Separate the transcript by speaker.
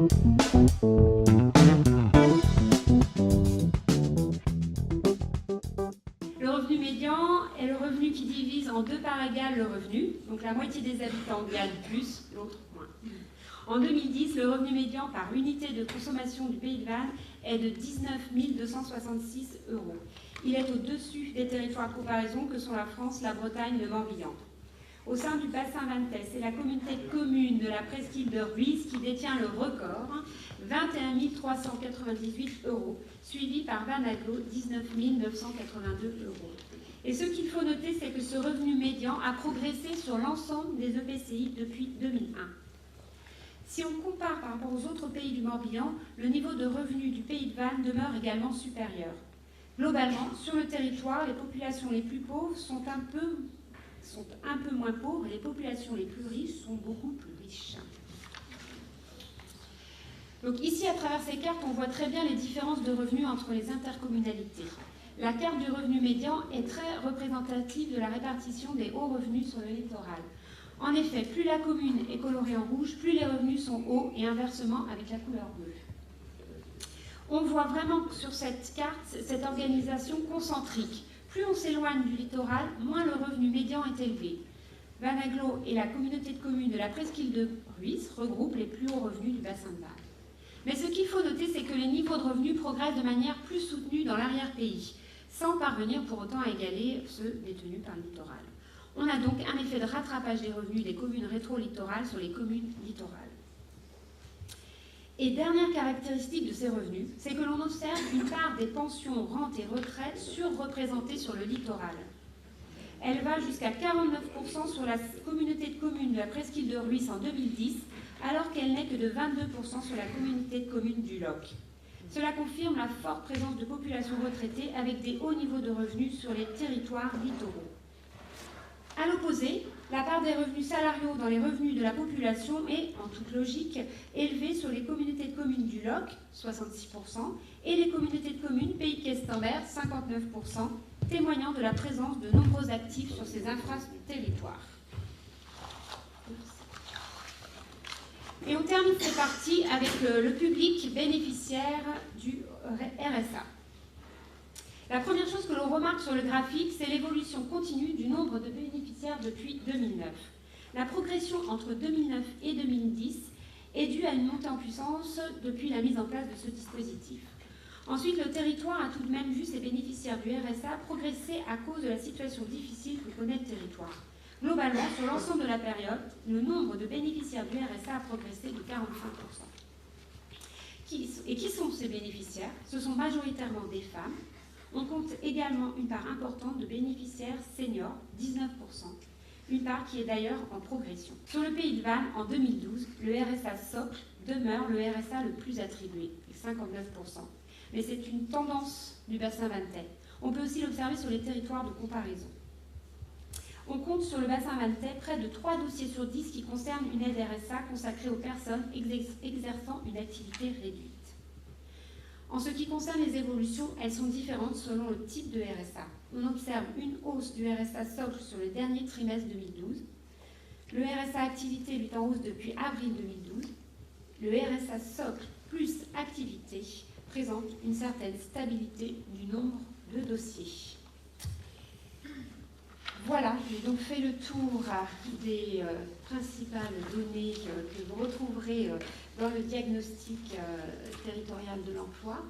Speaker 1: Le revenu médian est le revenu qui divise en deux parts égales le revenu, donc la moitié des habitants gagne plus, l'autre moins. En 2010, le revenu médian par unité de consommation du Pays de Vannes est de 19 266 €. Il est au-dessus des territoires de comparaison que sont la France, la Bretagne, le Morbihan. Au sein du bassin vannettais, c'est la communauté de communes de la presqu'île de Rhuys qui détient le record, 21 398 €, suivi par Vanaglo, 19 982 €. Et ce qu'il faut noter, c'est que ce revenu médian a progressé sur l'ensemble des EPCI depuis 2001. Si on compare par rapport aux autres pays du Morbihan, le niveau de revenu du Pays de Vannes demeure également supérieur. Globalement, sur le territoire, les populations les plus pauvres sont un peu moins pauvres et les populations les plus riches sont beaucoup plus riches. Donc ici, à travers ces cartes, on voit très bien les différences de revenus entre les intercommunalités. La carte du revenu médian est très représentative de la répartition des hauts revenus sur le littoral. En effet, plus la commune est colorée en rouge, plus les revenus sont hauts et inversement avec la couleur bleue. On voit vraiment sur cette carte cette organisation concentrique. Plus on s'éloigne du littoral, moins le revenu médian est élevé. Vanaglo et la communauté de communes de la presqu'île de Rhuys regroupent les plus hauts revenus du bassin de Vannes. Mais ce qu'il faut noter, c'est que les niveaux de revenus progressent de manière plus soutenue dans l'arrière-pays, sans parvenir pour autant à égaler ceux détenus par le littoral. On a donc un effet de rattrapage des revenus des communes rétro-littorales sur les communes littorales. Et dernière caractéristique de ces revenus, c'est que l'on observe une part des pensions, rentes et retraites surreprésentées sur le littoral. Elle va jusqu'à 49% sur la communauté de communes de la presqu'île de Rhuys en 2010, alors qu'elle n'est que de 22% sur la communauté de communes du Loc. Cela confirme la forte présence de populations retraitées avec des hauts niveaux de revenus sur les territoires littoraux. À l'opposé, la part des revenus salariaux dans les revenus de la population est, en toute logique, élevée sur les communautés de communes du Loc, 66%, et les communautés de communes Pays de Questembert, 59%, témoignant de la présence de nombreux actifs sur ces infra-territoires. Et on termine cette partie avec le public bénéficiaire du RSA. La première chose que l'on remarque sur le graphique, c'est l'évolution continue du nombre de bénéficiaires depuis 2009. La progression entre 2009 et 2010 est due à une montée en puissance depuis la mise en place de ce dispositif. Ensuite, le territoire a tout de même vu ses bénéficiaires du RSA progresser à cause de la situation difficile que connaît le territoire. Globalement, sur l'ensemble de la période, le nombre de bénéficiaires du RSA a progressé de 45%. Et qui sont ces bénéficiaires? Ce sont majoritairement des femmes. On compte également une part importante de bénéficiaires seniors, 19%, une part qui est d'ailleurs en progression. Sur le Pays de Vannes, en 2012, le RSA socle demeure le RSA le plus attribué, 59%. Mais c'est une tendance du bassin vannettais. On peut aussi l'observer sur les territoires de comparaison. On compte sur le bassin vannettais près de 3 dossiers sur 10 qui concernent une aide RSA consacrée aux personnes exerçant une activité réduite. En ce qui concerne les évolutions, elles sont différentes selon le type de RSA. On observe une hausse du RSA socle sur le dernier trimestre 2012. Le RSA activité est en hausse depuis avril 2012. Le RSA socle plus activité présente une certaine stabilité du nombre de dossiers. Voilà, j'ai donc fait le tour des principales données que vous retrouverez dans le diagnostic territorial de l'emploi.